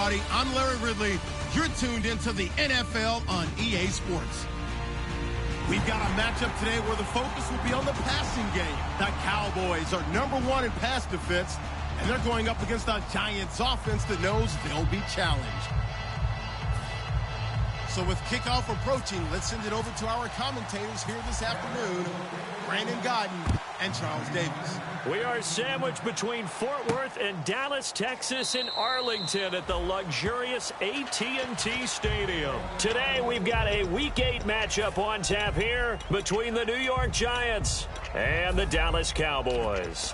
everybody. I'm Larry Ridley. You're tuned into the NFL on EA Sports. We've got a matchup today where the focus will be on the passing game. The Cowboys are #1 in pass defense, and they're going up against a Giants offense that knows they'll be challenged. So with kickoff approaching, let's send it over to our commentators here this afternoon, Brandon Godden and Charles Davis. We are sandwiched between Fort Worth and Dallas, Texas, and Arlington at the luxurious AT&T Stadium. Today, we've got a Week 8 matchup on tap here between the New York Giants and the Dallas Cowboys.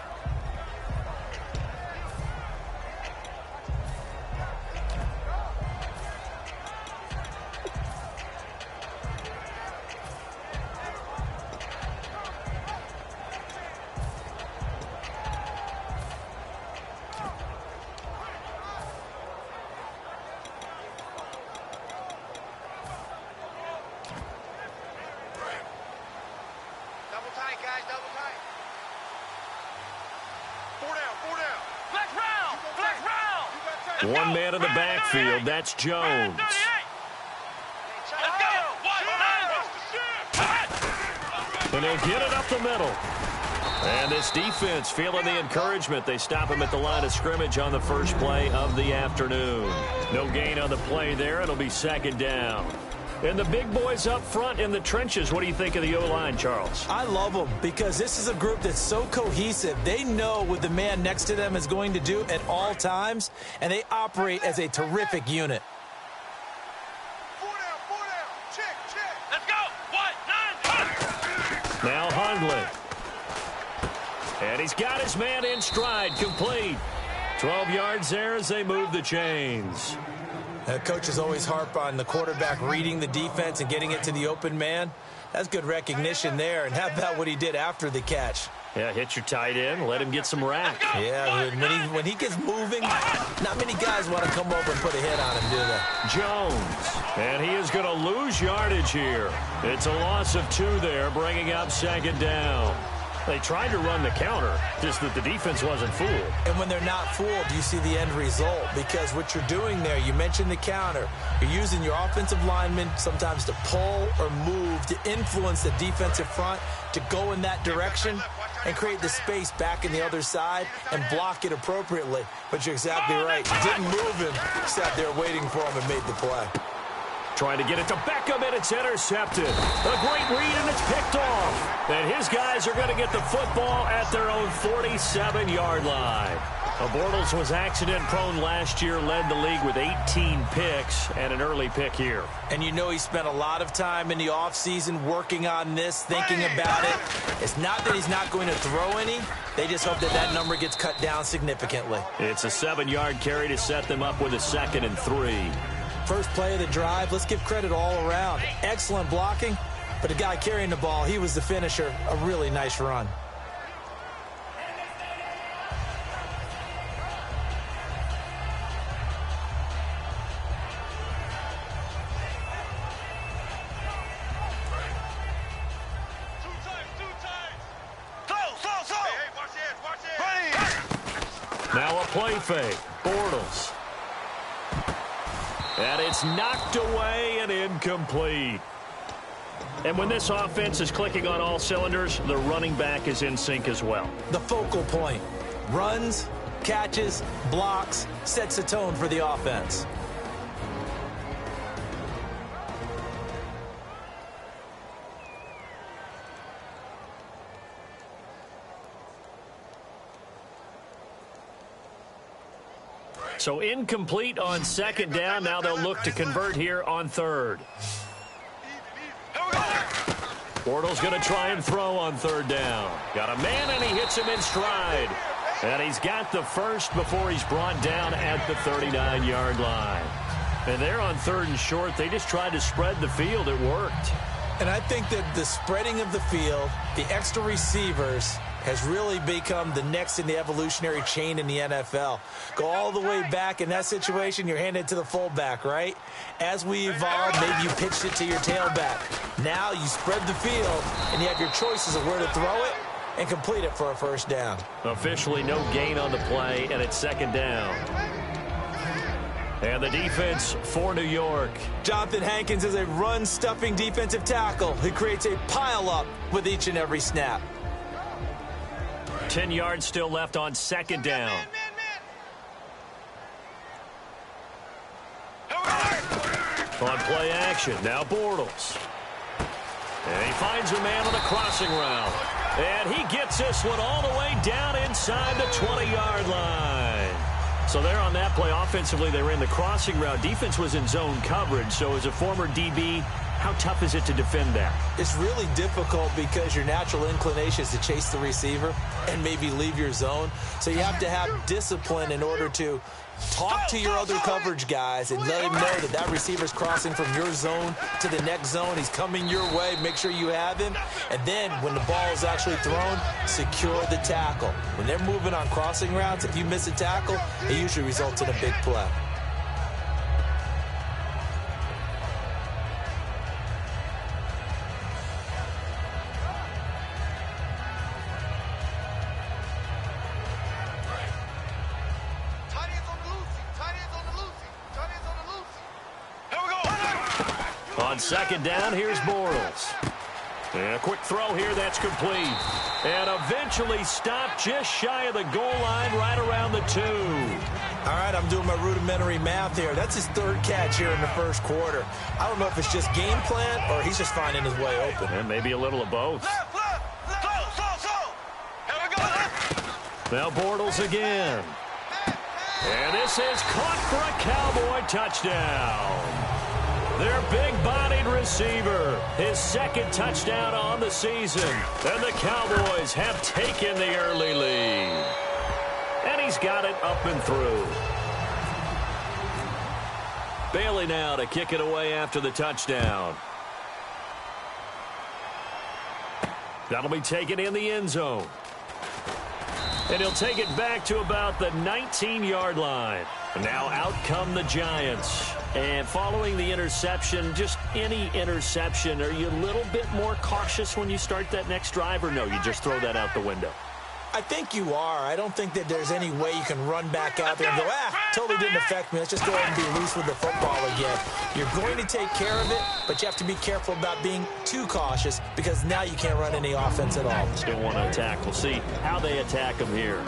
One man in the backfield, that's Jones. And he'll get it up the middle. And this defense feeling the encouragement. They stop him at the line of scrimmage on the first play of the afternoon. No gain on the play there. It'll be second down. And the big boys up front in the trenches. What do you think of the O-line, Charles? I love them because this is a group that's so cohesive. They know what the man next to them is going to do at all times, and they operate as a terrific unit. Let's go. 1-9. Now Hundley. And he's got his man in stride, complete. 12 yards there as they move the chains. Coaches always harp on the quarterback reading the defense and getting it to the open man. That's good recognition there. And how about what he did after the catch? Yeah, hit your tight end, let him get some rack. Yeah, when he gets moving, not many guys want to come over and put a hit on him, do they? Jones, and he is going to lose yardage here. It's a loss of 2 there, bringing up second down. They tried to run the counter, just that the defense wasn't fooled. And when they're not fooled, you see the end result. Because what you're doing there, you mentioned the counter. You're using your offensive linemen sometimes to pull or move, to influence the defensive front, to go in that direction and create the space back in the other side and block it appropriately. But you're exactly right. Didn't move him, sat there waiting for him and made the play. Trying to get it to Beckham, and it's intercepted. A great read, and it's picked off. And his guys are going to get the football at their own 47-yard line. Bortles was accident-prone last year, led the league with 18 picks and an early pick here. And you know he spent a lot of time in the offseason working on this, thinking about it. It's not that he's not going to throw any. They just hope that that number gets cut down significantly. It's a 7-yard carry to set them up with a 2nd and 3. First play of the drive, let's give credit all around. Excellent blocking, but the guy carrying the ball, he was the finisher. A really nice run. Now a play fake. Bortles. And it's knocked away and incomplete. And when this offense is clicking on all cylinders, the running back is in sync as well. The focal point. Runs, catches, blocks, sets the tone for the offense. So incomplete on second down. Now they'll look to convert here on third. Bortles going to try and throw on third down. Got a man, and he hits him in stride. And he's got the first before he's brought down at the 39-yard line. And they're on 3rd and short. They just tried to spread the field. It worked. And I think that the spreading of the field, the extra receivers, has really become the next in the evolutionary chain in the NFL. Go all the way back. In that situation, you're handed to the fullback, right? As we evolve, maybe you pitched it to your tailback. Now you spread the field, and you have your choices of where to throw it and complete it for a first down. Officially no gain on the play, and it's second down. And the defense for New York. Jonathan Hankins is a run-stuffing defensive tackle who creates a pile-up with each and every snap. 10 yards still left on second down. On play action, now Bortles. And he finds a man on the crossing route. And he gets this one all the way down inside the 20-yard line. So there on that play, offensively, they ran the crossing route. Defense was in zone coverage. So as a former DB, how tough is it to defend that? It's really difficult because your natural inclination is to chase the receiver and maybe leave your zone. So you have to have discipline in order to talk to your other coverage guys and let him know that that receiver's crossing from your zone to the next zone. He's coming your way. Make sure you have him. And then when the ball is actually thrown, secure the tackle. When they're moving on crossing routes, if you miss a tackle, it usually results in a big play. On second down, here's Bortles. And a quick throw here, that's complete. And eventually stopped just shy of the goal line, right around the 2. All right, I'm doing my rudimentary math here. That's his third catch here in the first quarter. I don't know if it's just game plan or he's just finding his way open. And maybe a little of both. Now Bortles again. And this is caught for a Cowboy touchdown. Their big-bodied receiver, his second touchdown on the season. And the Cowboys have taken the early lead. And he's got it up and through. Bailey now to kick it away after the touchdown. That'll be taken in the end zone. And he'll take it back to about the 19-yard line. Now out come the Giants. And following the interception, just any interception, are you a little bit more cautious when you start that next drive, or no, you just throw that out the window? I think you are. I don't think that there's any way you can run back out there and go, totally didn't affect me. Let's just go ahead and be loose with the football again. You're going to take care of it, but you have to be careful about being too cautious because now you can't run any offense at all. Still want to attack. We'll see how they attack them here.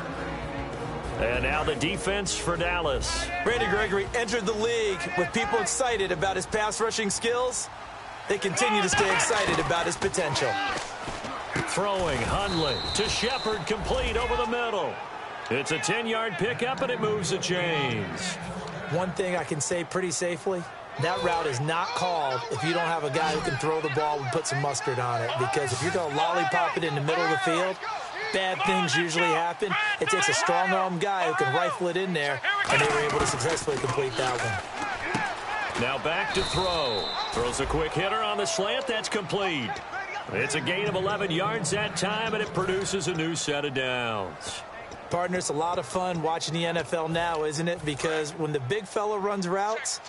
And now the defense for Dallas. Randy Gregory entered the league with people excited about his pass rushing skills. They continue to stay excited about his potential. Throwing Hundley to Shepard, complete over the middle. It's a 10-yard pickup, and it moves the chains. One thing I can say pretty safely, that route is not called if you don't have a guy who can throw the ball and put some mustard on it. Because if you're going to lollipop it in the middle of the field, bad things usually happen. It takes a strong-arm guy who can rifle it in there, and they were able to successfully complete that one. Now back to throw. Throws a quick hitter on the slant. That's complete. It's a gain of 11 yards that time, and it produces a new set of downs. Partner, it's a lot of fun watching the NFL now, isn't it? Because when the big fella runs routes,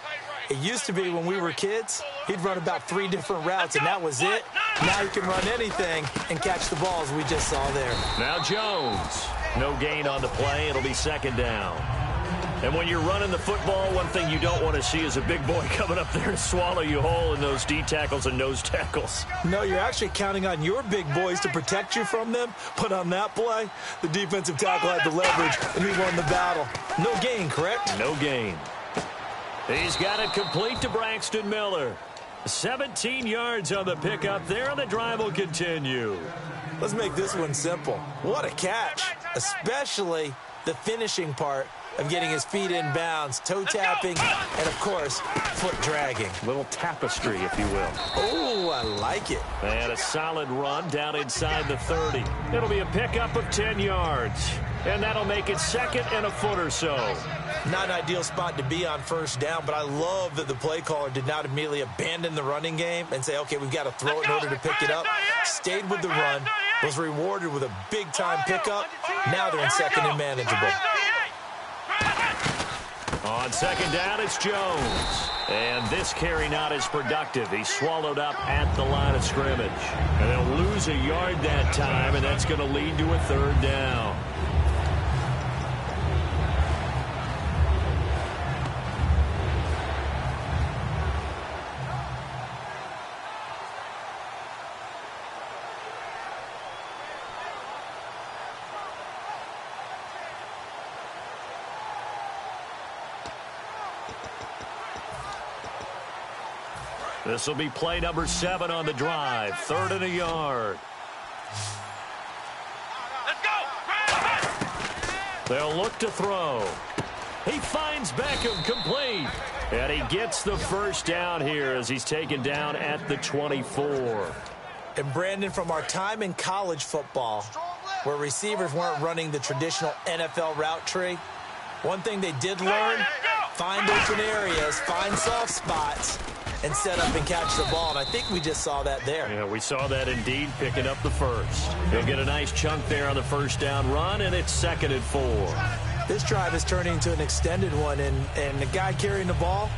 it used to be when we were kids, he'd run about 3 different routes, and that was it. Now he can run anything and catch the balls we just saw there. Now Jones. No gain on the play. It'll be second down. And when you're running the football, one thing you don't want to see is a big boy coming up there and swallow you whole in those D tackles and nose tackles. No, you're actually counting on your big boys to protect you from them. But on that play, the defensive tackle had the leverage, and he won the battle. No gain, correct? No gain. He's got it complete to Braxton Miller. 17 yards on the pickup there, and the drive will continue. Let's make this one simple. What a catch, especially the finishing part of getting his feet in bounds, toe tapping, and of course, foot dragging. Little tapestry, if you will. Oh, I like it. And a solid run down inside the 30. It'll be a pickup of 10 yards. And that'll make it second and a foot or so. Not an ideal spot to be on first down, but I love that the play caller did not immediately abandon the running game and say, okay, we've got to throw it in order to pick it up. Stayed with the run, was rewarded with a big-time pickup. Now they're in second and manageable. On second down, it's Jones. And this carry not as productive. He's swallowed up at the line of scrimmage. And they'll lose a yard that time, and that's going to lead to a third down. This will be play number 7 on the drive. 3rd and a yard. Let's go. They'll look to throw. He finds Beckham complete. And he gets the first down here as he's taken down at the 24. And Brandon, from our time in college football, where receivers weren't running the traditional NFL route tree, one thing they did learn, find open areas, find soft spots, and set up and catch the ball. And I think we just saw that there. Yeah, we saw that indeed, picking up the first. He'll get a nice chunk there on the first down run, and it's 2nd and 4. This drive is turning into an extended one, and the guy carrying the ball,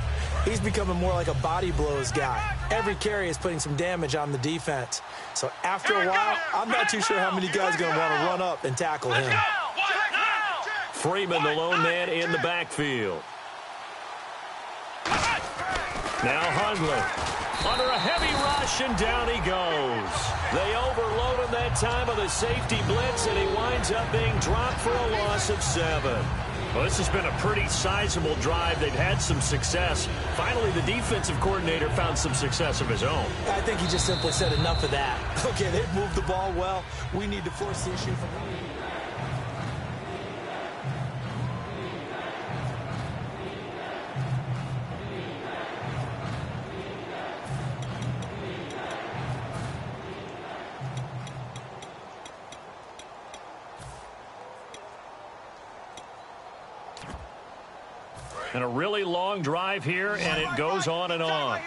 he's becoming more like a body blows guy. Every carry is putting some damage on the defense. So after a while, I'm not too sure how many guys are going to want to run up and tackle him. Freeman, the lone man in the backfield. Now Hundley. Under a heavy rush, and down he goes. They overload him that time of the safety blitz, and he winds up being dropped for a loss of 7. Well, this has been a pretty sizable drive. They've had some success. Finally, the defensive coordinator found some success of his own. I think he just simply said enough of that. Okay, they've moved the ball well. We need to force the issue from him. And a really long drive here, and it goes on and on.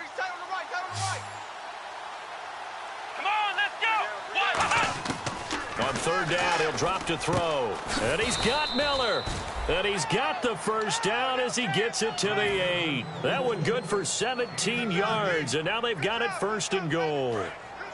Come on, let's go. On 3rd down, he'll drop to throw. And he's got Miller. And he's got the first down as he gets it to the 8. That one good for 17 yards, and now they've got it 1st and goal.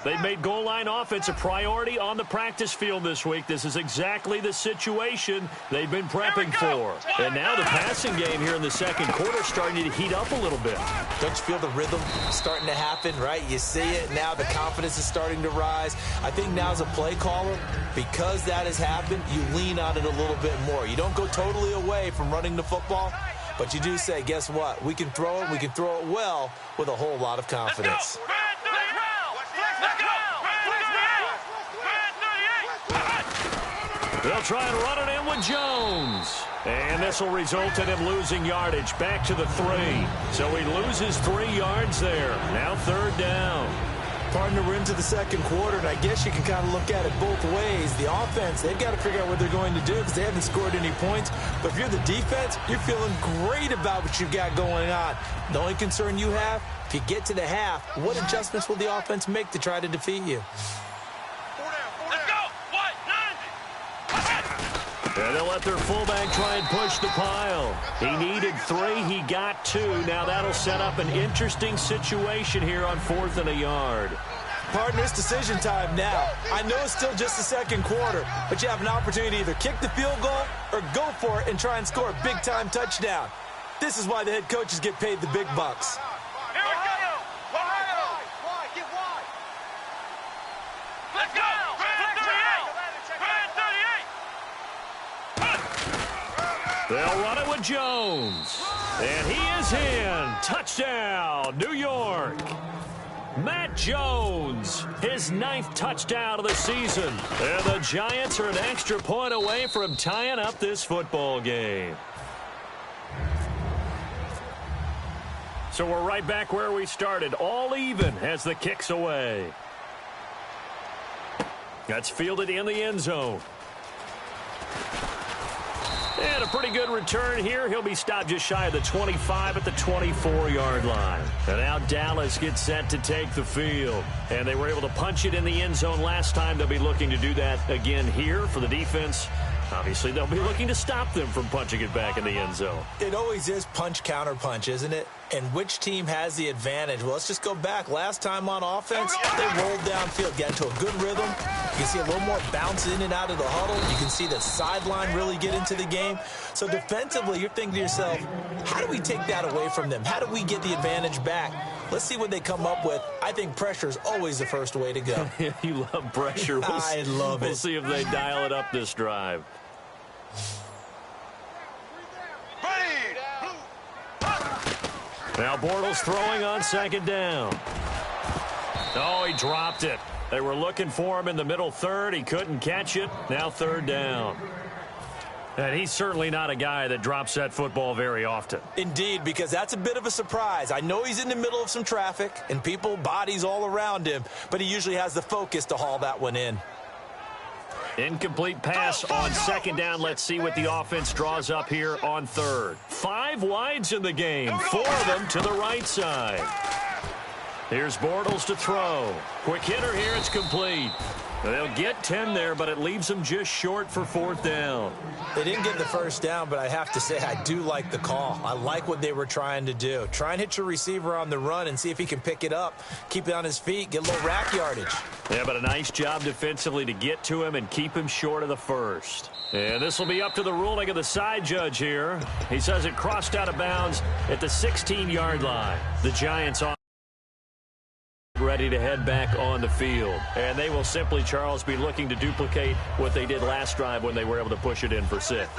They've made goal line offense a priority on the practice field this week. This is exactly the situation they've been prepping for. And now the passing game here in the 2nd quarter starting to heat up a little bit. Don't you feel the rhythm starting to happen, right? You see it now. The confidence is starting to rise. I think now as a play caller, because that has happened, you lean on it a little bit more. You don't go totally away from running the football, but you do say, guess what? We can throw it. We can throw it well with a whole lot of confidence. They'll try and run it in with Jones. And this will result in him losing yardage back to the 3. So he loses 3 yards there. Now 3rd down. Partner, we're into the 2nd quarter, and I guess you can kind of look at it both ways. The offense, they've got to figure out what they're going to do because they haven't scored any points. But if you're the defense, you're feeling great about what you've got going on. The only concern you have, if you get to the half, what adjustments will the offense make to try to defeat you? And they'll let their fullback try and push the pile. He needed 3. He got 2. Now that'll set up an interesting situation here on 4th and a yard. Partner, it's decision time now. I know it's still just the 2nd quarter, but you have an opportunity to either kick the field goal or go for it and try and score a big-time touchdown. This is why the head coaches get paid the big bucks. Here we go. Wide, get wide. Let's go. They'll run it with Jones. And he is in. Touchdown, New York. Matt Jones, his 9th touchdown of the season. And the Giants are an extra point away from tying up this football game. So we're right back where we started. All even as the kick's away. That's fielded in the end zone. And a pretty good return here. He'll be stopped just shy of the 25 at the 24-yard line. And now Dallas gets set to take the field. And they were able to punch it in the end zone last time. They'll be looking to do that again here for the defense. Obviously, they'll be looking to stop them from punching it back in the end zone. It always is punch, counter punch, isn't it? And which team has the advantage? Well, let's just go back. Last time on offense, they rolled downfield, got into a good rhythm. You can see a little more bounce in and out of the huddle. You can see the sideline really get into the game. So defensively, you're thinking to yourself, how do we take that away from them? How do we get the advantage back? Let's see what they come up with. I think pressure is always the first way to go. You love pressure. I love it. We'll see if they dial it up this drive. Now Bortles throwing on second down. Oh, he dropped it. They were looking for him in the middle third. He couldn't catch it. Now third down. And he's certainly not a guy that drops that football very often. Indeed, because that's a bit of a surprise. I know he's in the middle of some traffic and people, bodies all around him, but he usually has the focus to haul that one in. Incomplete pass on second down. Let's see what the offense draws up here on third. 5 wides in the game, 4 of them to the right side. Here's Bortles to throw. Quick hitter here, it's complete. They'll get 10 there, but it leaves them just short for fourth down. They didn't get the first down, but I have to say I do like the call. I like what they were trying to do. Try and hit your receiver on the run and see if he can pick it up, keep it on his feet, get a little rack yardage. Yeah, but a nice job defensively to get to him and keep him short of the first. And this will be up to the ruling of the side judge here. He says it crossed out of bounds at the 16-yard line. The Giants on ready to head back on the field. And they will simply, Charles, be looking to duplicate what they did last drive when they were able to push it in for 6.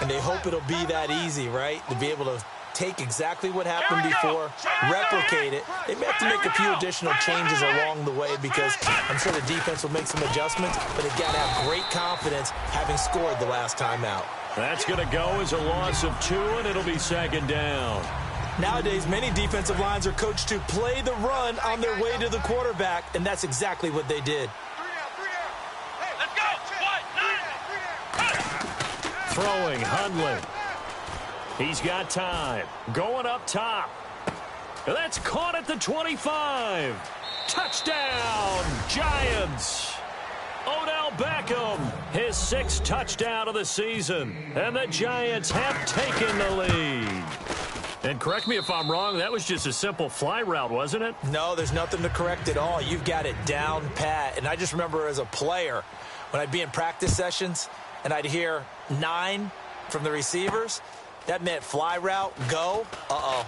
And they hope it'll be that easy, right? To be able to take exactly what happened before, replicate it. They may have to make a few additional changes along the way because I'm sure the defense will make some adjustments, but they've got to have great confidence having scored the last time out. That's going to go as a loss of 2, and it'll be second down. Nowadays, many defensive lines are coached to play the run on their way to the quarterback, and that's exactly what they did. Let's go. Throwing, Hundley. He's got time. Going up top. That's caught at the 25. Touchdown, Giants. Odell Beckham, his 6th touchdown of the season. And the Giants have taken the lead. And correct me if I'm wrong, that was just a simple fly route, wasn't it? No, there's nothing to correct at all. You've got it down pat. And I just remember as a player, when I'd be in practice sessions and I'd hear 9 from the receivers, that meant fly route, go,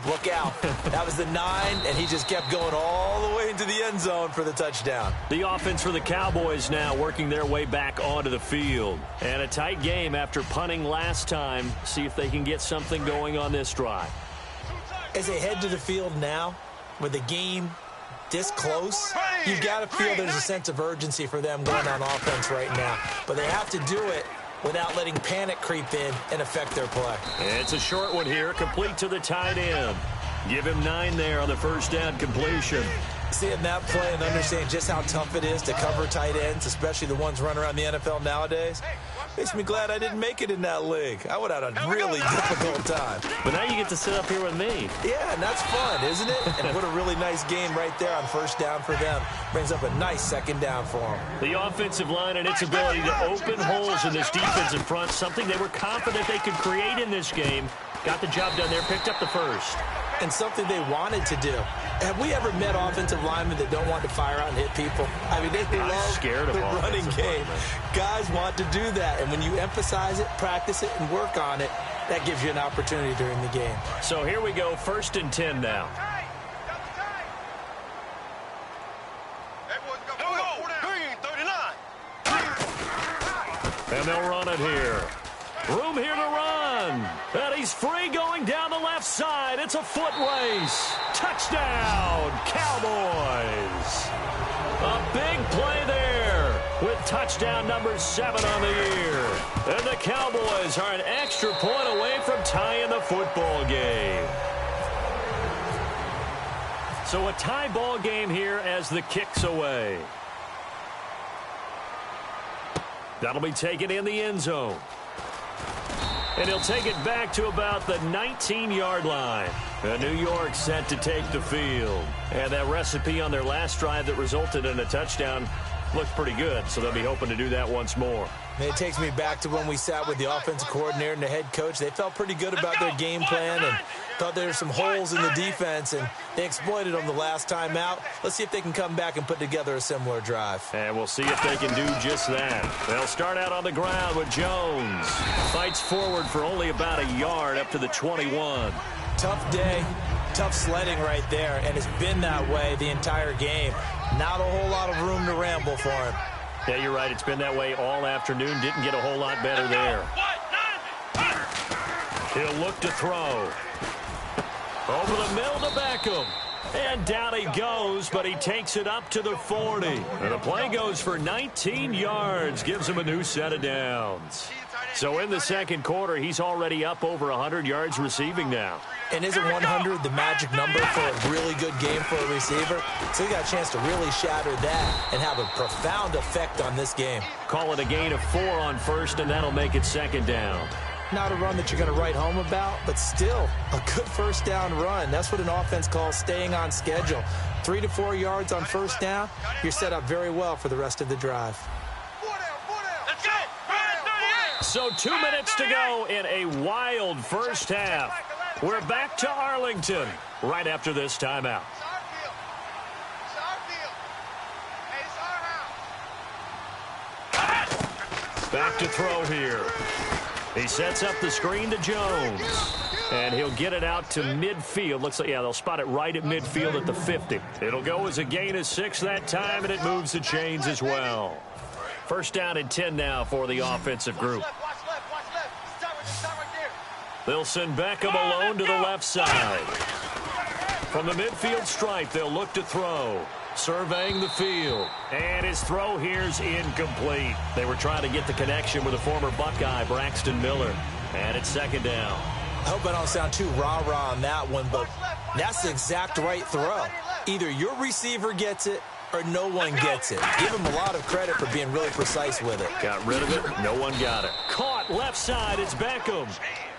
look out. That was the 9, and he just kept going all the way into the end zone for the touchdown. The offense for the Cowboys now working their way back onto the field. And a tight game after punting last time. See if they can get something going on this drive. As they head to the field now, with the game this close, you've got to feel there's a sense of urgency for them going on offense right now. But they have to do it without letting panic creep in and affect their play. It's a short one here, complete to the tight end. Give him 9 there on the first down completion. Seeing that play and understanding just how tough it is to cover tight ends, especially the ones running around the NFL nowadays, makes me glad I didn't make it in that league. I would have had a really difficult time. But now you get to sit up here with me. Yeah, and that's fun, isn't it? And what a really nice game right there on first down for them. Brings up a nice second down for them. The offensive line and its ability to open holes in this defensive front, something they were confident they could create in this game. Got the job done there, picked up the first. And something they wanted to do. Have we ever met offensive linemen that don't want to fire out and hit people? I mean, they love the running game. Guys want to do that. And when you emphasize it, practice it, and work on it, that gives you an opportunity during the game. So here we go, 1st and 10 now. And they'll run it here. Room here to run. And he's free going down the left side. It's a foot race. Touchdown, Cowboys. A big play there with touchdown number 7 on the year. And the Cowboys are an extra point away from tying the football game. So a tie ball game here as the kick's away. That'll be taken in the end zone. And he'll take it back to about the 19-yard line. And New York set to take the field. And that recipe on their last drive that resulted in a touchdown looks pretty good, so they'll be hoping to do that once more. And it takes me back to when we sat with the offensive coordinator and the head coach. They felt pretty good about their game plan and thought there were some holes in the defense, and they exploited them the last time out. Let's see if they can come back and put together a similar drive. And we'll see if they can do just that. They'll start out on the ground with Jones. Fights forward for only about a yard up to the 21. Tough day, tough sledding right there, and it's been that way the entire game. Not a whole lot of room to ramble for him. Yeah, you're right. It's been that way all afternoon. Didn't get a whole lot better there. He'll look to throw. Over the middle to Beckham. And down he goes, but he takes it up to the 40. And the play goes for 19 yards, gives him a new set of downs. So in the second quarter, he's already up over 100 yards receiving now. And isn't 100 the magic number for a really good game for a receiver? So he got a chance to really shatter that and have a profound effect on this game. Call it a gain of 4 on first, and that'll make it second down. Not a run that you're going to write home about, but still a good first down run. That's what an offense calls staying on schedule. 3 to 4 yards on first down, you're set up very well for the rest of the drive. Let's go. So 2 minutes to go in a wild first half. We're back to Arlington right after this timeout. Back to throw here. He sets up the screen to Jones. And he'll get it out to midfield. Looks like, yeah, they'll spot it right at midfield at the 50. It'll go as a gain of 6 that time, and it moves the chains as well. First down and 10 now for the offensive group. They'll send Beckham alone to the left side. From the midfield stripe, they'll look to throw. Surveying the field. And his throw here's incomplete. They were trying to get the connection with a former Buckeye, Braxton Miller. And it's second down. I hope I don't sound too rah-rah on that one, but that's the exact right throw. Either your receiver gets it or no one gets it. Give him a lot of credit for being really precise with it. Got rid of it. No one got it. Caught left side. It's Beckham.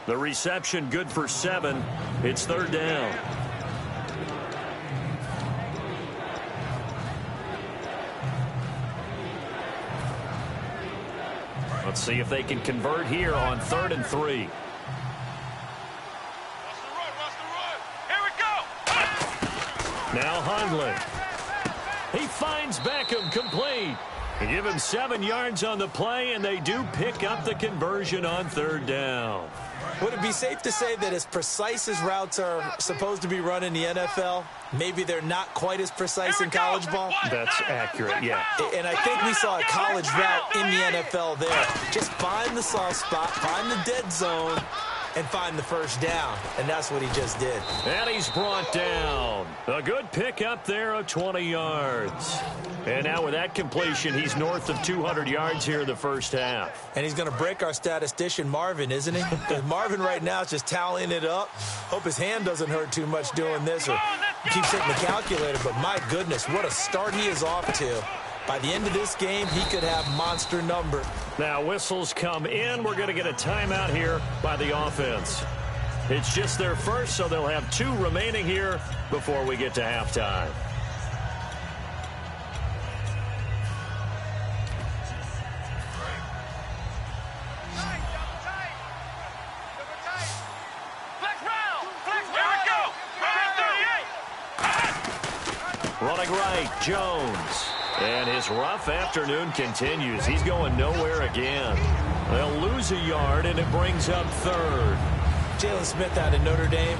The reception good for 7. It's third down. Let's see if they can convert here on 3rd and 3. Watch the run. Here we go. Now Hundley. He finds Beckham complete. They give him 7 yards on the play, and they do pick up the conversion on 3rd down. Would it be safe to say that as precise as routes are supposed to be run in the NFL, maybe they're not quite as precise in college ball? That's accurate, yeah. And I think we saw a college route in the NFL there. Just find the soft spot, find the dead zone, and find the first down. And that's what he just did. And he's brought down. A good pickup there of 20 yards. And now with that completion, he's north of 200 yards here in the first half. And he's going to break our statistician Marvin, isn't he? Because Marvin right now is just tallying it up. Hope his hand doesn't hurt too much doing this or keeps hitting the calculator. But my goodness, what a start he is off to. By the end of this game, he could have monster number. Now whistles come in. We're going to get a timeout here by the offense. It's just their first, so they'll have 2 remaining here before we get to halftime. Running right, Jones. And his rough afternoon continues. He's going nowhere again. They'll lose a yard, and it brings up 3rd. Jalen Smith out of Notre Dame.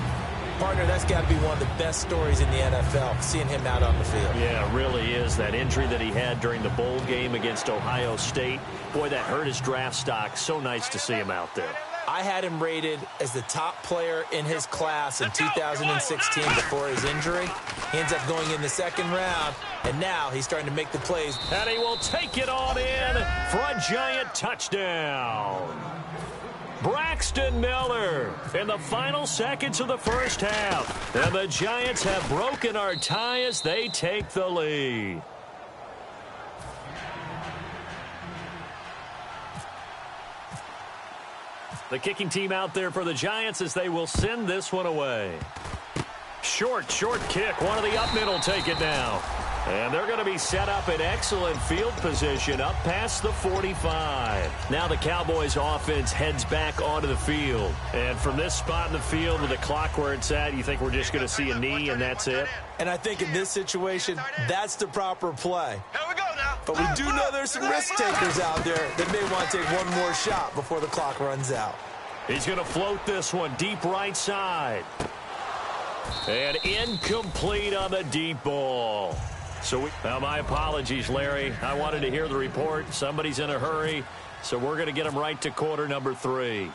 Partner, that's got to be one of the best stories in the NFL, seeing him out on the field. Yeah, it really is. That injury that he had during the bowl game against Ohio State, boy, that hurt his draft stock. So nice to see him out there. I had him rated as the top player in his class in 2016 before his injury. He ends up going in the 2nd round, and now he's starting to make the plays. And he will take it on in for a giant touchdown. Braxton Miller in the final seconds of the first half. And the Giants have broken our tie as they take the lead. The kicking team out there for the Giants as they will send this one away. Short kick. One of the up middle take it now. And they're going to be set up in excellent field position up past the 45. Now the Cowboys offense heads back onto the field. And from this spot in the field with the clock where it's at, you think we're just going to see a knee and that's it? And I think in this situation, that's the proper play. Here we go now. But we do know there's some risk takers out there that may want to take one more shot before the clock runs out. He's going to float this one deep right side. And incomplete on the deep ball. Now, my apologies, Larry. I wanted to hear the report. Somebody's in a hurry, so we're going to get him right to quarter number 3.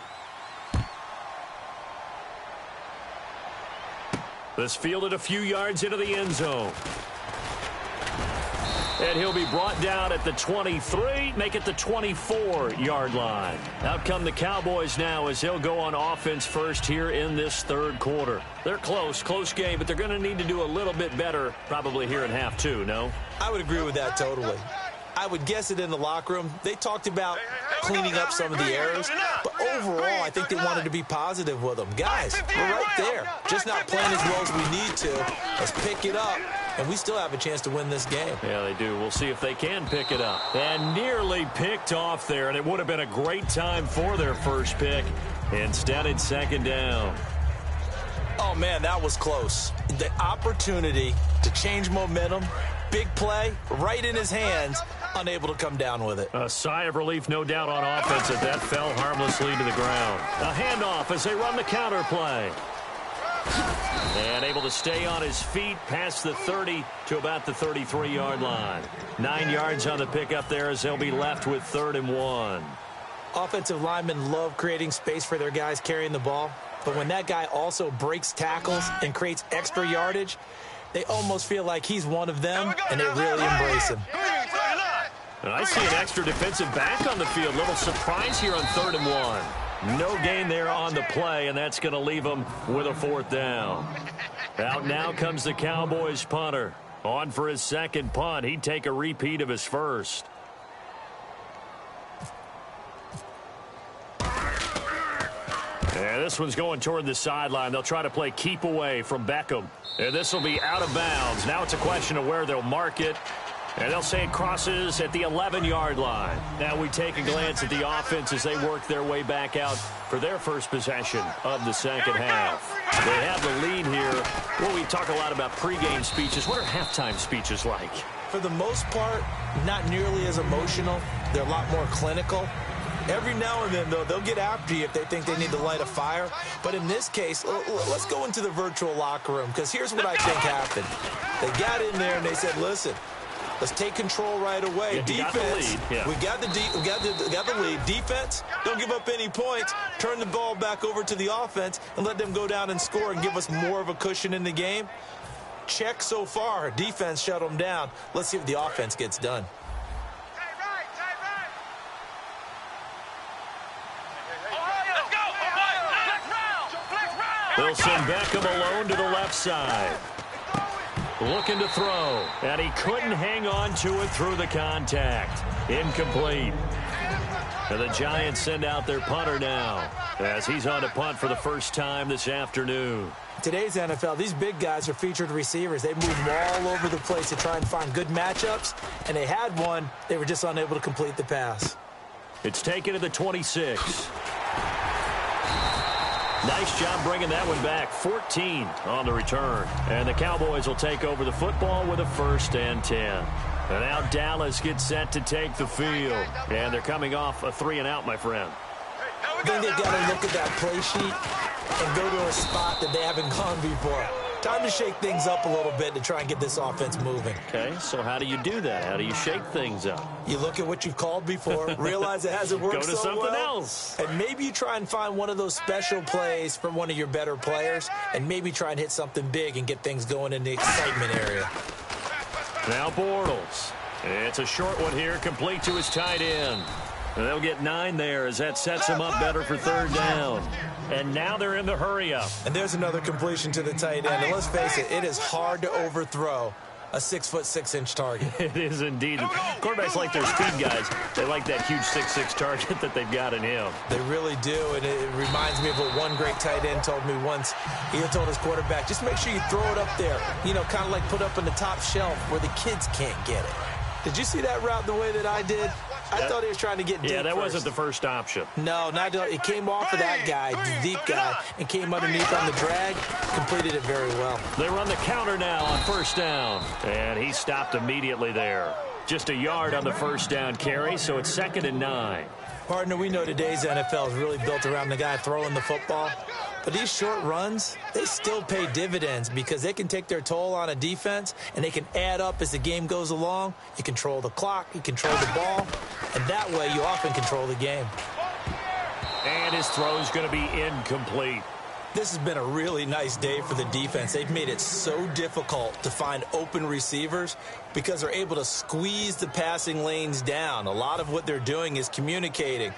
This fielded a few yards into the end zone. And he'll be brought down at the 23, make it the 24-yard line. Out come the Cowboys now as they'll go on offense first here in this third quarter. They're close game, but they're going to need to do a little bit better probably here in half two, no? I would agree with that totally. I would guess it in the locker room. They talked about cleaning up some of the errors, but overall, I think they wanted to be positive with them. Guys, we're right there. Just not playing as well as we need to. Let's pick it up, and we still have a chance to win this game. Yeah, they do. We'll see if they can pick it up. And nearly picked off there, and it would have been a great time for their first pick. Instead, it's second down. Oh, man, that was close. The opportunity to change momentum, big play, right in his hands, unable to come down with it. A sigh of relief, no doubt, on offense as that fell harmlessly to the ground. A handoff as they run the counter play. And able to stay on his feet past the 30 to about the 33-yard line. 9 yards on the pickup there as they'll be left with 3rd and 1. Offensive linemen love creating space for their guys carrying the ball, but when that guy also breaks tackles and creates extra yardage, they almost feel like he's one of them, and they really embrace him. And I see an extra defensive back on the field. Little surprise here on 3rd and 1. No gain there on the play, and that's going to leave them with a 4th down. Out now comes the Cowboys punter. On for his second punt. He'd take a repeat of his first. And this one's going toward the sideline. They'll try to play keep away from Beckham. And this will be out of bounds. Now it's a question of where they'll mark it. And they'll say it crosses at the 11-yard line. Now we take a glance at the offense as they work their way back out for their first possession of the second half. They have the lead here. Well, we talk a lot about pregame speeches. What are halftime speeches like? For the most part, not nearly as emotional. They're a lot more clinical. Every now and then, though, they'll get after you if they think they need to light a fire. But in this case, let's go into the virtual locker room, because here's what I think happened. They got in there and they said, listen, let's take control right away. Yeah, defense, we got the lead. Defense, don't give up any points. Turn the ball back over to the offense and let them go down and score and give us more of a cushion in the game. Check so far. Defense shut them down. Let's see if the offense gets done. They'll send Beckham alone to the left side. Looking to throw, and he couldn't hang on to it through the contact. Incomplete. And the Giants send out their punter now as he's on to punt for the first time this afternoon. Today's NFL, these big guys are featured receivers. They move all over the place to try and find good matchups, and they had one. They were just unable to complete the pass. It's taken to the 26. Nice job bringing that one back. 14 on the return. And the Cowboys will take over the football with a 1st and 10. And now Dallas gets set to take the field. And they're coming off a 3-and-out, my friend. I think they've got to look at that play sheet and go to a spot that they haven't gone before. Time to shake things up a little bit to try and get this offense moving. Okay, so how do you do that? How do you shake things up? You look at what you've called before, realize it hasn't worked so well. Go to something else. And maybe you try and find one of those special plays from one of your better players, and maybe try and hit something big and get things going in the excitement area. Now Bortles. It's a short one here, complete to his tight end. And they'll get 9 there as that sets them up better for 3rd down. And now they're in the hurry-up. And there's another completion to the tight end. And let's face it, it is hard to overthrow a 6'6" target. It is indeed. Quarterbacks like their speed guys. They like that huge 6'6" target that they've got in him. They really do, and it reminds me of what one great tight end told me once. He told his quarterback, just make sure you throw it up there, you know, kind of like put up on the top shelf where the kids can't get it. Did you see that route the way that I did? I thought he was trying to get deep. Yeah, that first. Wasn't the first option. No, not it came off of that guy, the deep guy, and came underneath on the drag, completed it very well. They run the counter now on 1st down, and he stopped immediately there. Just a yard on the 1st down carry, so it's 2nd and 9. Partner, we know today's NFL is really built around the guy throwing the football. But these short runs, they still pay dividends because they can take their toll on a defense, and they can add up as the game goes along. You control the clock, you control the ball, and that way you often control the game. And his throw is going to be incomplete. This has been a really nice day for the defense. They've made it so difficult to find open receivers because they're able to squeeze the passing lanes down. A lot of what they're doing is communicating.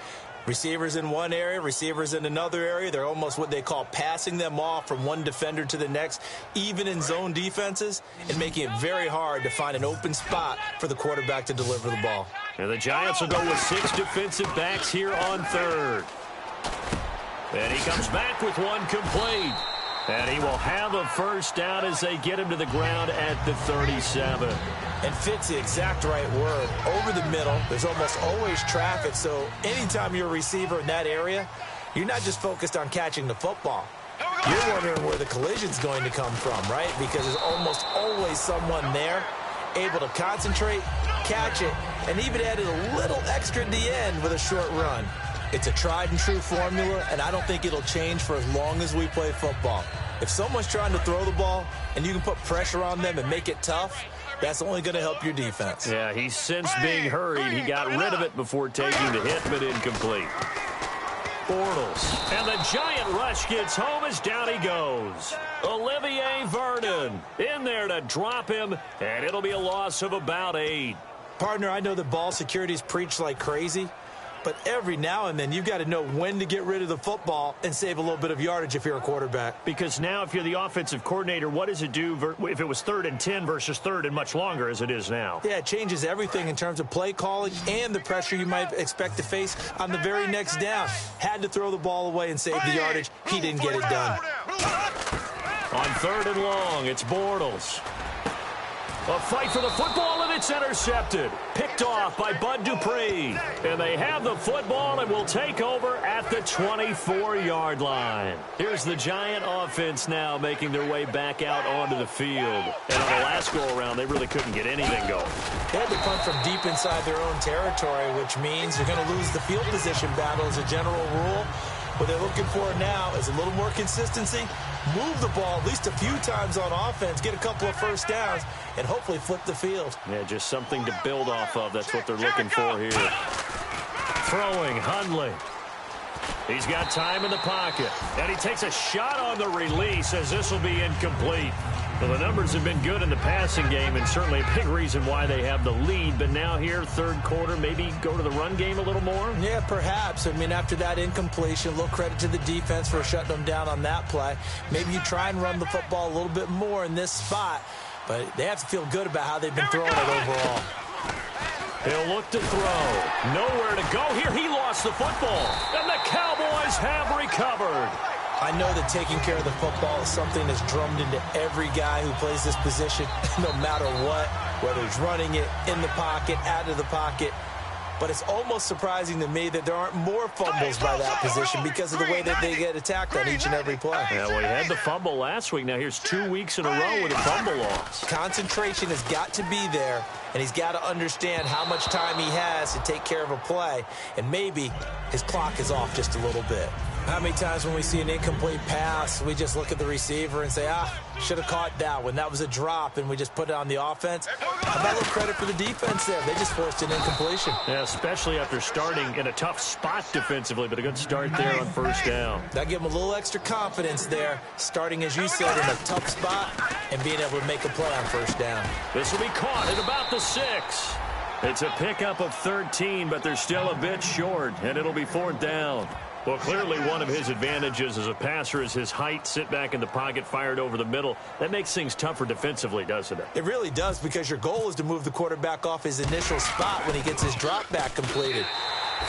Receivers in one area, receivers in another area. They're almost what they call passing them off from one defender to the next, even in zone defenses, and making it very hard to find an open spot for the quarterback to deliver the ball. And the Giants will go with 6 defensive backs here on third. And he comes back with one complete. And he will have a first down as they get him to the ground at the 37. And fits the exact right word. Over the middle, there's almost always traffic, so anytime you're a receiver in that area, you're not just focused on catching the football. You're wondering where the collision's going to come from, right? Because there's almost always someone there able to concentrate, catch it, and even added a little extra at the end with a short run. It's a tried and true formula, and I don't think it'll change for as long as we play football. If someone's trying to throw the ball and you can put pressure on them and make it tough, that's only going to help your defense. Yeah, he sensed being hurried. He got rid of it before taking the hit, but incomplete. Bortles. And the giant rush gets home as down he goes. Olivier Vernon in there to drop him, and it'll be a loss of about 8. Partner, I know that ball security is preached like crazy, but every now and then you've got to know when to get rid of the football and save a little bit of yardage if you're a quarterback. Because now if you're the offensive coordinator, what does it do if it was 3rd and 10 versus 3rd and much longer as it is now? Yeah, it changes everything in terms of play calling and the pressure you might expect to face on the very next down. Had to throw the ball away and save the yardage. He didn't get it done. On 3rd and long, it's Bortles. A fight for the football, and it's intercepted. Picked off by Bud Dupree. And they have the football and will take over at the 24-yard line. Here's the Giant offense now making their way back out onto the field. And on the last go-around, they really couldn't get anything going. They had to punt from deep inside their own territory, which means you're going to lose the field position battle as a general rule. What they're looking for now is a little more consistency, move the ball at least a few times on offense, get a couple of first downs, and hopefully flip the field. Yeah, just something to build off of. That's what they're looking for here. Throwing, Hundley. He's got time in the pocket, and he takes a shot on the release as this will be incomplete. Well, the numbers have been good in the passing game, and certainly a big reason why they have the lead. But now here, 3rd quarter, maybe go to the run game a little more? Yeah, perhaps. I mean, after that incompletion, a little credit to the defense for shutting them down on that play. Maybe you try and run the football a little bit more in this spot, but they have to feel good about how they've been throwing it overall. He'll look to throw. Nowhere to go here. He lost the football, and the Cowboys have recovered. I know that taking care of the football is something that's drummed into every guy who plays this position, no matter what, whether he's running it in the pocket, out of the pocket. But it's almost surprising to me that there aren't more fumbles by that position because of the way that they get attacked on each and every play. Yeah, well, he had the fumble last week. Now here's 2 weeks in a row with a fumble loss. Concentration has got to be there, and he's got to understand how much time he has to take care of a play, and maybe his clock is off just a little bit. How many times when we see an incomplete pass, we just look at the receiver and say, should have caught that one. That was a drop, and we just put it on the offense. How about a little credit for the defense there? They just forced an incompletion. Yeah, especially after starting in a tough spot defensively, but a good start there on first down. That gave them a little extra confidence there, starting, as you said, in a tough spot and being able to make a play on first down. This will be caught at about the 6. It's a pickup of 13, but they're still a bit short, and it'll be 4th down. Well, clearly one of his advantages as a passer is his height, sit back in the pocket, fired over the middle. That makes things tougher defensively, doesn't it? It really does, because your goal is to move the quarterback off his initial spot when he gets his drop back completed.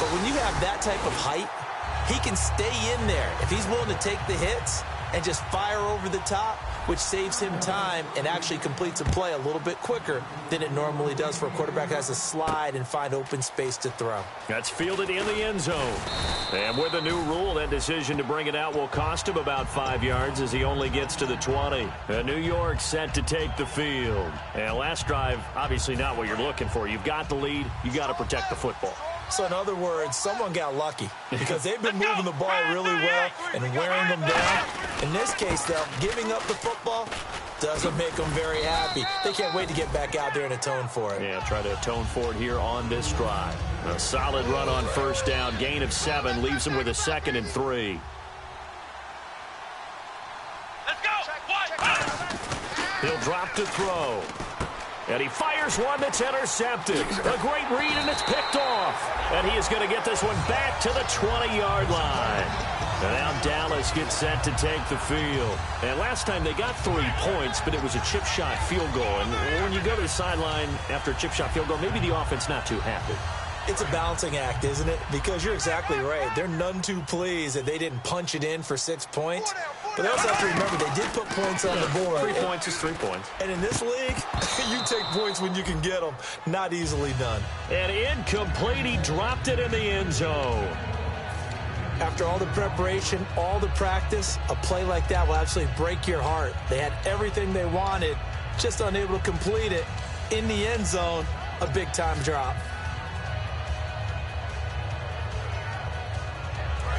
But when you have that type of height, he can stay in there. If he's willing to take the hits and just fire over the top, which saves him time and actually completes a play a little bit quicker than it normally does for a quarterback that has to slide and find open space to throw. That's fielded in the end zone. And with a new rule, that decision to bring it out will cost him about 5 yards as he only gets to the 20. And New York set to take the field. And last drive, obviously not what you're looking for. You've got the lead. You got to protect the football. So in other words, someone got lucky because they've been moving the ball really well and wearing them down. In this case, though, giving up the football doesn't make them very happy. They can't wait to get back out there and atone for it. Yeah, try to atone for it here on this drive. A solid run on first down. Gain of 7 leaves them with a 2nd and 3. drop to throw. And he fires one that's intercepted. A great read, and it's picked off. And he is going to get this one back to the 20-yard line. And now Dallas gets set to take the field. And last time they got 3 points, but it was a chip shot field goal. And when you go to the sideline after a chip shot field goal, maybe the offense not too happy. It's a balancing act, isn't it? Because you're exactly right. They're none too pleased that they didn't punch it in for 6 points. But they also have to remember they did put points on the board. 3 points is 3 points. And in this league, you take points when you can get them. Not easily done. And incomplete. He dropped it in the end zone. After all the preparation, all the practice, a play like that will absolutely break your heart. They had everything they wanted, just unable to complete it. In the end zone, a big-time drop.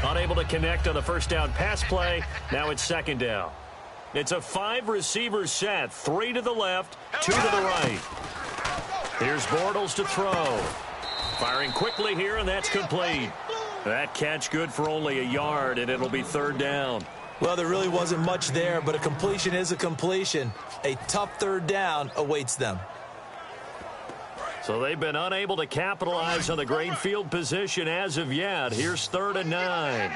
Unable to connect on the first down pass play. Now it's second down. It's a 5-receiver set. 3 to the left, 2 to the right. Here's Bortles to throw. Firing quickly here, and that's complete. That catch good for only a yard, and it'll be third down. Well, there really wasn't much there, but a completion is a completion. A tough third down awaits them. So they've been unable to capitalize on the great field position as of yet. Here's 3rd and 9.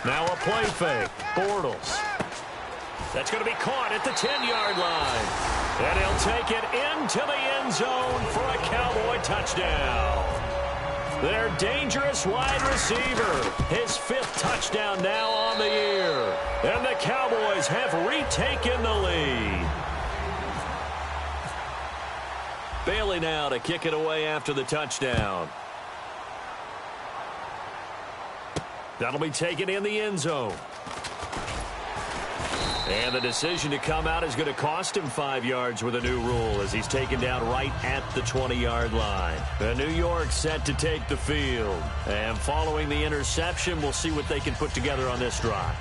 Now a play fake. Bortles. That's going to be caught at the 10-yard line. And he'll take it into the end zone for a Cowboy touchdown. Their dangerous wide receiver. His 5th touchdown now on the year. And the Cowboys have retaken the lead. Bailey now to kick it away after the touchdown. That'll be taken in the end zone. And the decision to come out is going to cost him 5 yards with a new rule as he's taken down right at the 20-yard line. The New York set to take the field. And following the interception, we'll see what they can put together on this drive.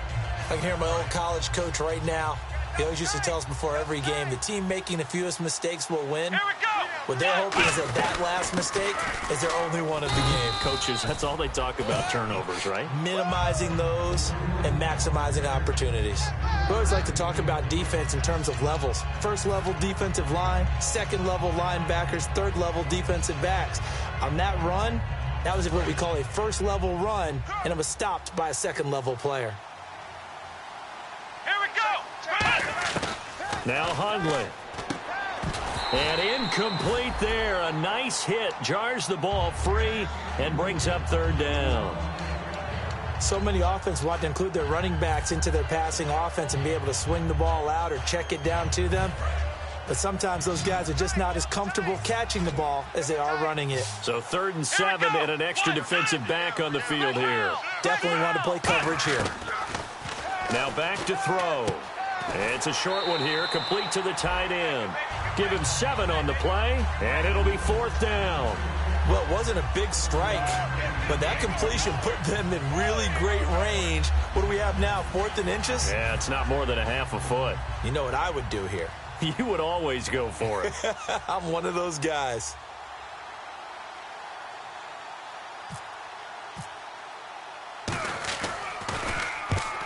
I can hear my old college coach right now. He always used to tell us before every game, the team making the fewest mistakes will win. Here we go. What they're hoping is that last mistake is their only one of the game. Coaches, that's all they talk about, turnovers, right? Minimizing those and maximizing opportunities. We always like to talk about defense in terms of levels. First level defensive line, second level linebackers, third level defensive backs. On that run, that was what we call a first level run, and it was stopped by a second level player. Here we go. Now Hundley. And incomplete there. A nice hit. Jars the ball free and brings up 3rd down. So many offenses want to include their running backs into their passing offense and be able to swing the ball out or check it down to them. But sometimes those guys are just not as comfortable catching the ball as they are running it. So 3rd and 7 and an extra defensive back on the field here. Definitely want to play coverage here. Now back to throw. It's a short one here, complete to the tight end. Give him 7 on the play, and it'll be 4th down. Well, it wasn't a big strike, but that completion put them in really great range. What do we have now, 4th and inches? Yeah, it's not more than a half a foot. You know what I would do here? You would always go for it. I'm one of those guys.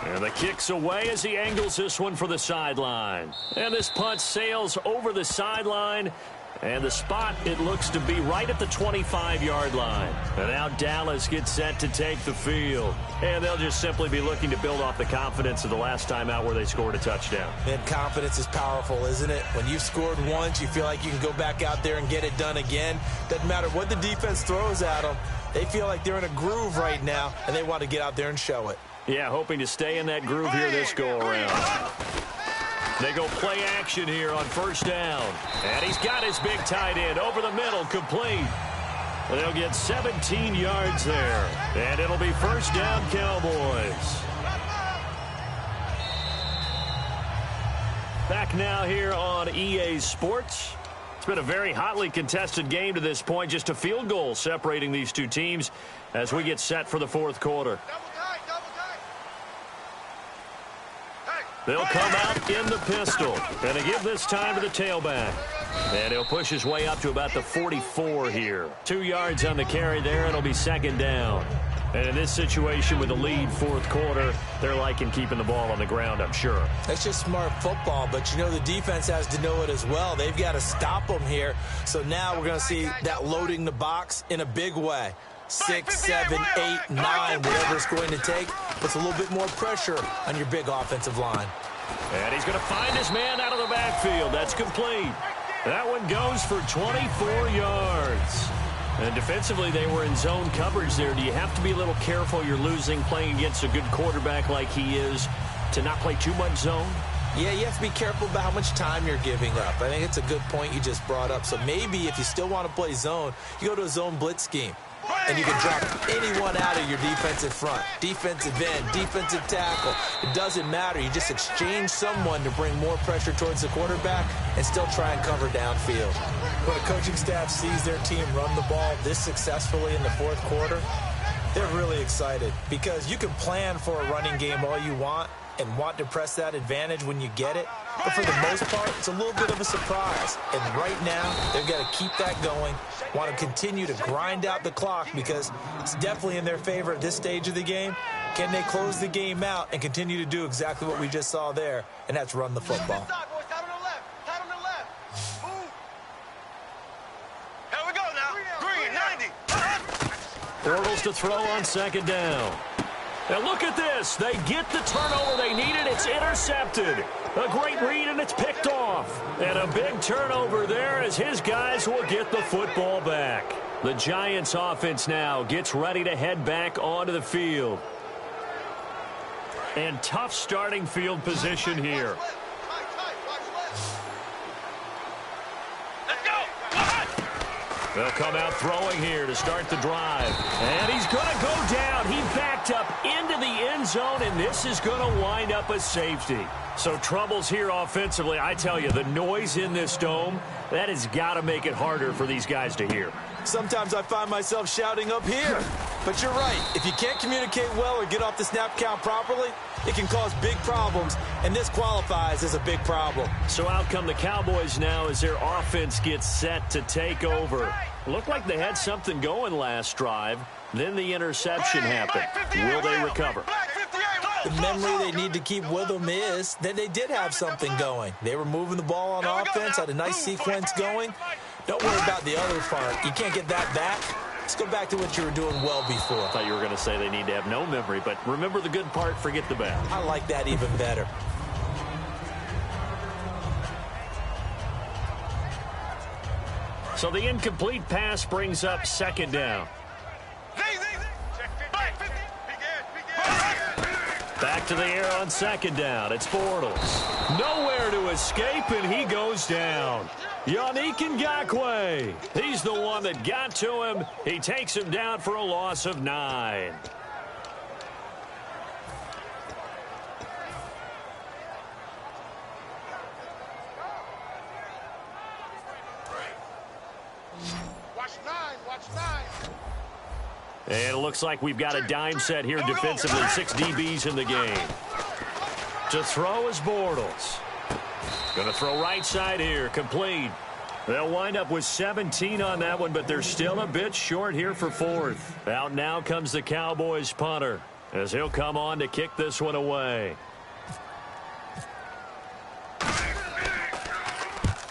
And the kick's away as he angles this one for the sideline. And this punt sails over the sideline. And the spot, it looks to be right at the 25-yard line. And now Dallas gets set to take the field. And they'll just simply be looking to build off the confidence of the last time out where they scored a touchdown. And confidence is powerful, isn't it? When you've scored once, you feel like you can go back out there and get it done again. Doesn't matter what the defense throws at them. They feel like they're in a groove right now, and they want to get out there and show it. Yeah, hoping to stay in that groove here this go-around. They go play action here on 1st down. And he's got his big tight end over the middle, complete. They'll get 17 yards there. And it'll be 1st down, Cowboys. Back now here on EA Sports. It's been a very hotly contested game to this point. Just a field goal separating these two teams as we get set for the 4th quarter. They'll come out in the pistol. And they give this time to the tailback. And he'll push his way up to about the 44 here. 2 yards on the carry there. It'll be 2nd down. And in this situation with the lead 4th quarter, They're liking keeping the ball on the ground, I'm sure. That's just smart football, but you know the defense has to know it as well. They've got to stop them here. So now we're going to see that loading the box in a big way. 6, 7, 8, 9, whatever it's going to take, puts a little bit more pressure on your big offensive line. And he's going to find his man out of the backfield. That's complete. That one goes for 24 yards. And defensively, they were in zone coverage there. Do you have to be a little careful? You're losing playing against a good quarterback like he is to not play too much zone? Yeah, you have to be careful about how much time you're giving up. I think it's a good point you just brought up. So maybe if you still want to play zone, you go to a zone blitz scheme. And you can drop anyone out of your defensive front, defensive end, defensive tackle. It doesn't matter. You just exchange someone to bring more pressure towards the quarterback and still try and cover downfield. When a coaching staff sees their team run the ball this successfully in the fourth quarter, they're really excited because you can plan for a running game all you want and want to press that advantage when you get it. But for the most part, it's a little bit of a surprise. And right now, they've got to keep that going, want to continue to grind out the clock because it's definitely in their favor at this stage of the game. Can they close the game out and continue to do exactly what we just saw there, and that's run the football. Here we go now. Green, 90. Bortles to throw on second down. And look at this. They get the turnover they needed. It's intercepted. A great read, and it's picked off. And a big turnover there as his guys will get the football back. The Giants offense now gets ready to head back onto the field. And tough starting field position here. They'll come out throwing here to start the drive. And he's going to go down. He backed up into the end zone, and this is going to wind up a safety. So troubles here offensively. I tell you, the noise in this dome, that has got to make it harder for these guys to hear. Sometimes I find myself shouting up here. But you're right. If you can't communicate well or get off the snap count properly, it can cause big problems, and this qualifies as a big problem. So out come the Cowboys now as their offense gets set to take over. Looked like they had something going last drive. Then the interception happened. Will they recover? The memory they need to keep with them is that they did have something going. They were moving the ball on offense, had a nice sequence going. Don't worry about the other part. You can't get that back. Let's go back to what you were doing well before. I thought you were going to say they need to have no memory, but remember the good part, forget the bad. I like that even better. So the incomplete pass brings up second down. Back to the air on second down. It's Bortles. Nowhere to escape, and he goes down. Yannick Ngakoue. He's the one that got to him. He takes him down for a loss of 9. Watch 9. Watch 9. And it looks like we've got a dime set here defensively. 6 DBs in the game. To throw is Bortles. Going to throw right side here. Complete. They'll wind up with 17 on that one, but they're still a bit short here for fourth. Out now comes the Cowboys punter as he'll come on to kick this one away.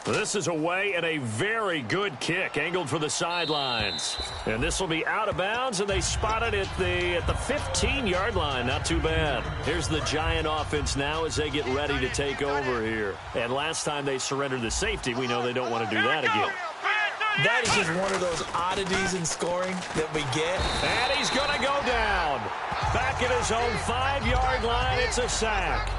This is away and a very good kick angled for the sidelines. And this will be out of bounds, and they spot it at the 15-yard line. Not too bad. Here's the Giant offense now as they get ready to take over here. And last time they surrendered the safety, we know they don't want to do that again. That is just one of those oddities in scoring that we get. And he's going to go down. Back at his own 5-yard line, it's a sack.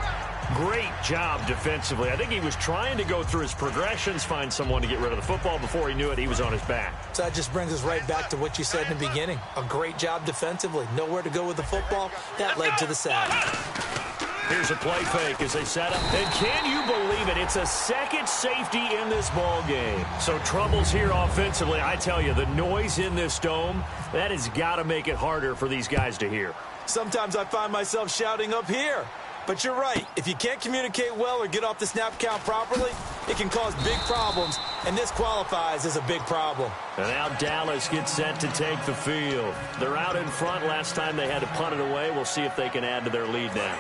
Great job defensively. I think he was trying to go through his progressions, find someone to get rid of the football. Before he knew it, he was on his back. So that just brings us right back to what you said in the beginning. A great job defensively. Nowhere to go with the football. That led to the sack. Here's a play fake as they set up. And can you believe it? It's a second safety in this ball game. So troubles here offensively. I tell you, the noise in this dome, that has got to make it harder for these guys to hear. Sometimes I find myself shouting up here. But you're right. If you can't communicate well or get off the snap count properly, it can cause big problems, and this qualifies as a big problem. And now Dallas gets set to take the field. They're out in front. Last time they had to punt it away. We'll see if they can add to their lead now.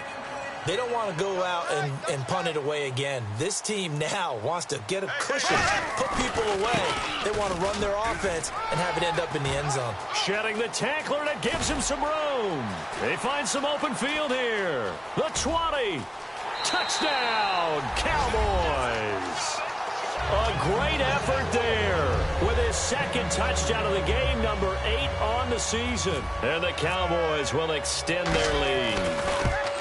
They don't want to go out and punt it away again. This team now wants to get a cushion, put people away. They want to run their offense and have it end up in the end zone. Shedding the tackler that gives him some room. They find some open field here. The 20. Touchdown, Cowboys. A great effort there with his second touchdown of the game, number 8 on the season. And the Cowboys will extend their lead.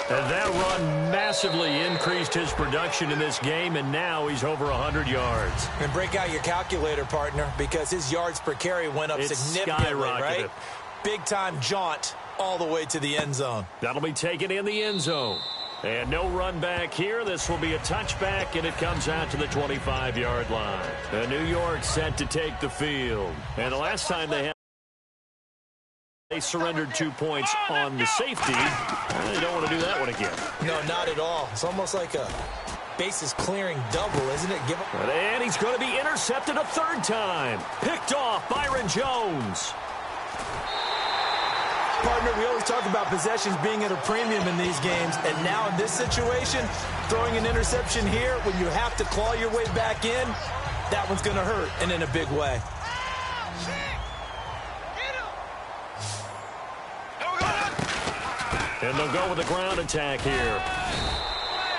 And that run massively increased his production in this game, and now he's over 100 yards. And break out your calculator, partner, because his yards per carry went up significantly, right? Big-time jaunt all the way to the end zone. That'll be taken in the end zone. And no run back here. This will be a touchback, and it comes out to the 25-yard line. And New York set to take the field. And the last time they surrendered 2 points on the safety. They don't want to do that one again. No, not at all. It's almost like a bases clearing double, isn't it? And he's going to be intercepted a third time. Picked off Byron Jones. Partner, we always talk about possessions being at a premium in these games, and now in this situation, throwing an interception here when you have to claw your way back in, that one's going to hurt, and in a big way. And they'll go with the ground attack here.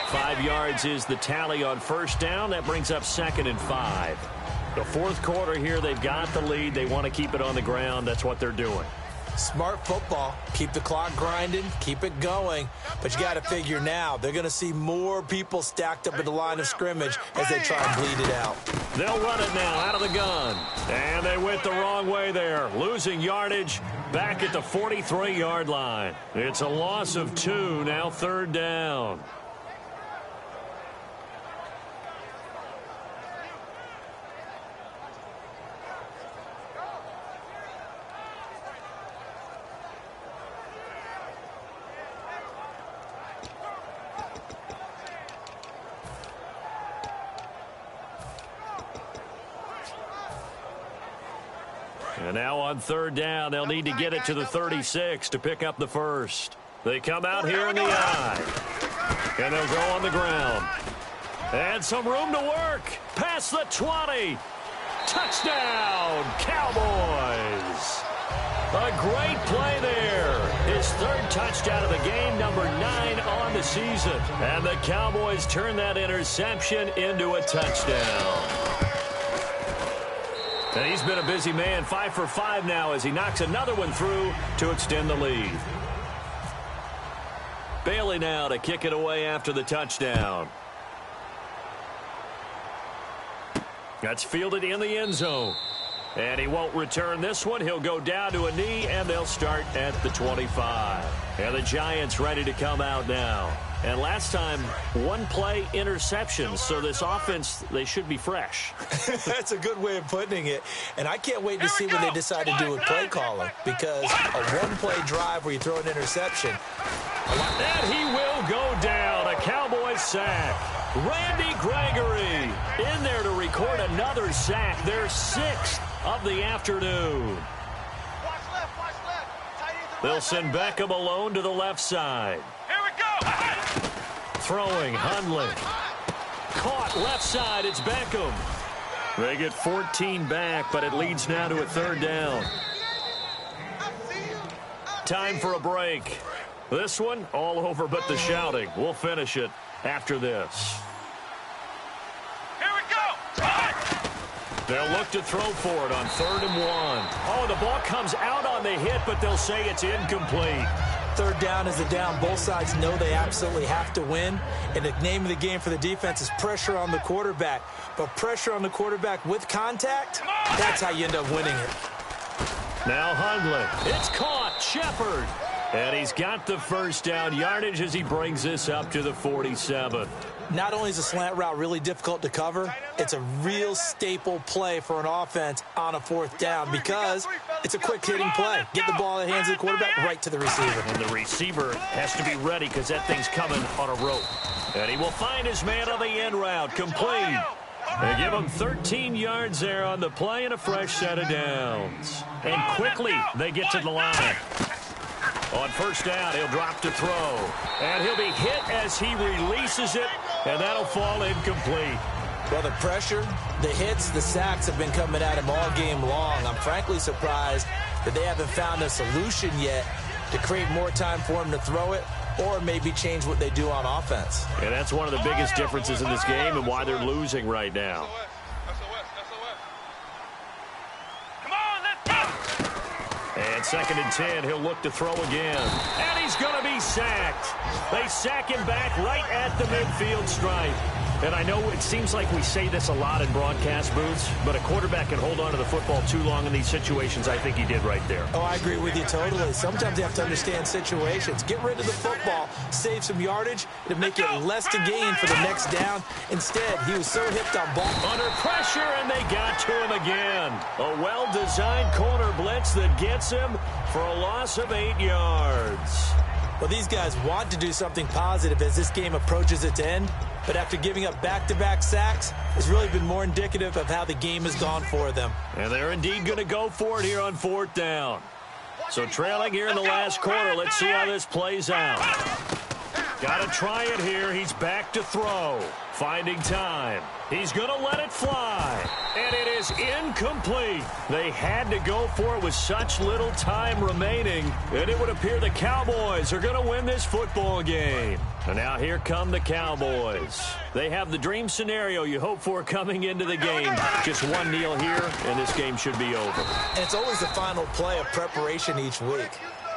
5 yards is the tally on first down. That brings up 2nd and 5. The fourth quarter here, they've got the lead. They want to keep it on the ground. That's what they're doing. Smart football. Keep the clock grinding. Keep it going. But you got to figure now, they're going to see more people stacked up at the line of scrimmage as they try and bleed it out. They'll run it now out of the gun. And they went the wrong way there. Losing yardage back at the 43-yard line. It's a loss of 2. Now 3rd down. And now on 3rd down, they'll need to get it to the 36 to pick up the first. They come out here in the eye. And they'll go on the ground. And some room to work. Past the 20. Touchdown, Cowboys. A great play there. His 3rd touchdown of the game, number 9 on the season. And the Cowboys turn that interception into a touchdown. And he's been a busy man, 5 for 5 now as he knocks another one through to extend the lead. Bailey now to kick it away after the touchdown. That's fielded in the end zone. And he won't return this one. He'll go down to a knee, and they'll start at the 25. And the Giants ready to come out now. And last time, 1-play interception. So this offense, they should be fresh. That's a good way of putting it. And I can't wait to see what they decide to do with play calling. Because a 1-play drive where you throw an interception. And he will go down. A Cowboys sack. Randy Gregory in there to record another sack. Their 6th of the afternoon. They'll send Beckham alone to the left side. Here we go. Throwing, Hundley. Caught left side, it's Beckham. They get 14 back, but it leads now to a 3rd down. Time for a break. This one, all over but the shouting. We'll finish it after this. Here we go. They'll look to throw for it on 3rd and 1. Oh, the ball comes out on the hit, but they'll say it's incomplete. 3rd down is a down. Both sides know they absolutely have to win. And the name of the game for the defense is pressure on the quarterback. But pressure on the quarterback with contact, that's how you end up winning it. Now Hundley. It's caught. Shepard. And he's got the first down yardage as he brings this up to the 47. Not only is a slant route really difficult to cover, it's a real staple play for an offense on a 4th down because it's a quick-hitting play. Get the ball in the hands of the quarterback right to the receiver. And the receiver has to be ready because that thing's coming on a rope. And he will find his man on the end route. Complete. They give him 13 yards there on the play and a fresh set of downs. And quickly they get to the line. On first down, he'll drop to throw. And he'll be hit as he releases it, and that'll fall incomplete. Well, the pressure, the hits, the sacks have been coming at him all game long. I'm frankly surprised that they haven't found a solution yet to create more time for him to throw it or maybe change what they do on offense. And that's one of the biggest differences in this game and why they're losing right now. And 2nd and 10, he'll look to throw again. And he's going to be sacked. They sack him back right at the midfield stripe. And I know it seems like we say this a lot in broadcast booths, but a quarterback can hold on to the football too long in these situations. I think he did right there. Oh, I agree with you totally. Sometimes you have to understand situations. Get rid of the football, save some yardage, to make it less to gain for the next down. Instead, he was so hipped on ball. Under pressure, and they got to him again. A well-designed corner blitz that gets him for a loss of 8 yards. Well, these guys want to do something positive as this game approaches its end, but after giving up back-to-back sacks, it's really been more indicative of how the game has gone for them. And they're indeed going to go for it here on 4th down. So trailing here in the last quarter, let's see how this plays out. Got to try it here. He's back to throw. Finding time. He's going to let it fly. And it is incomplete. They had to go for it with such little time remaining. And it would appear the Cowboys are going to win this football game. And now here come the Cowboys. They have the dream scenario you hope for coming into the game. Just one kneel here, and this game should be over. And it's always the final play of preparation each week.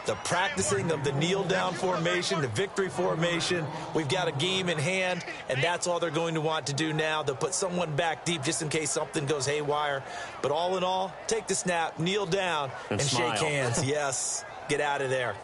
The practicing of the kneel-down formation, the victory formation. We've got a game in hand, and that's all they're going to want to do now. They'll put someone back deep just in case something goes haywire. But all in all, take the snap, kneel down, and shake hands. Yes, get out of there.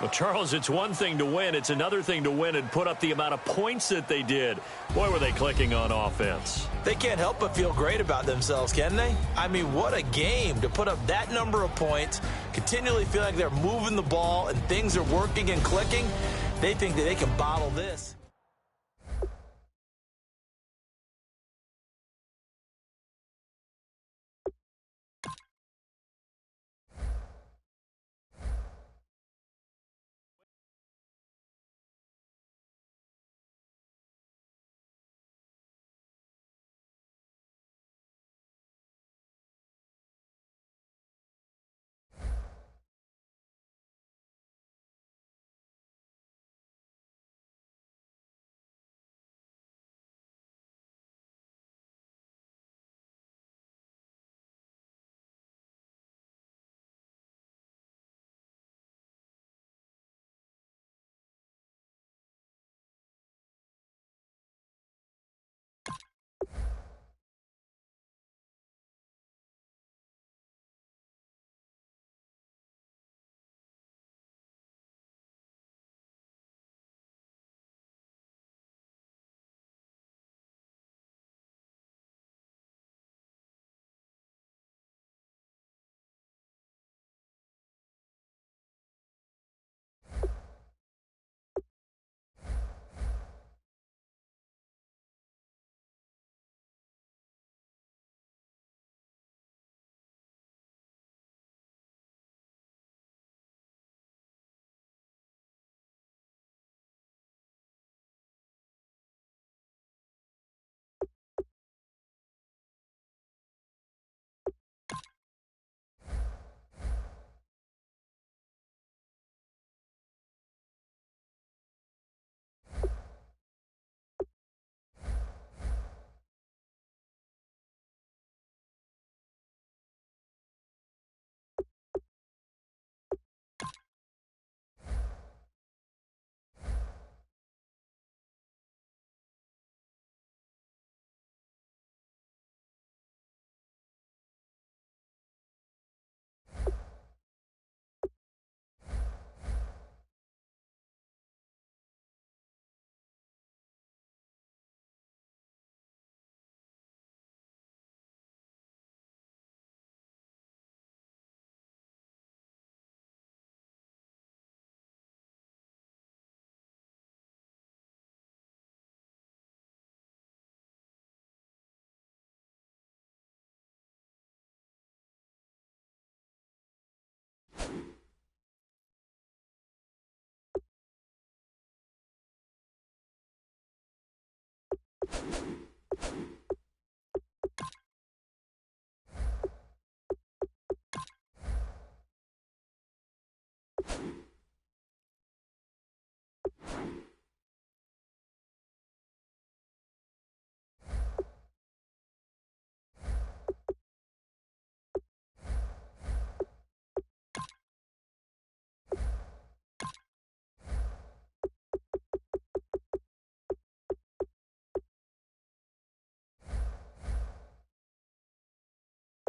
Well, Charles, it's one thing to win. It's another thing to win and put up the amount of points that they did. Boy, were they clicking on offense. They can't help but feel great about themselves, can they? I mean, what a game to put up that number of points, continually feel like they're moving the ball and things are working and clicking. They think that they can bottle this.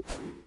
it.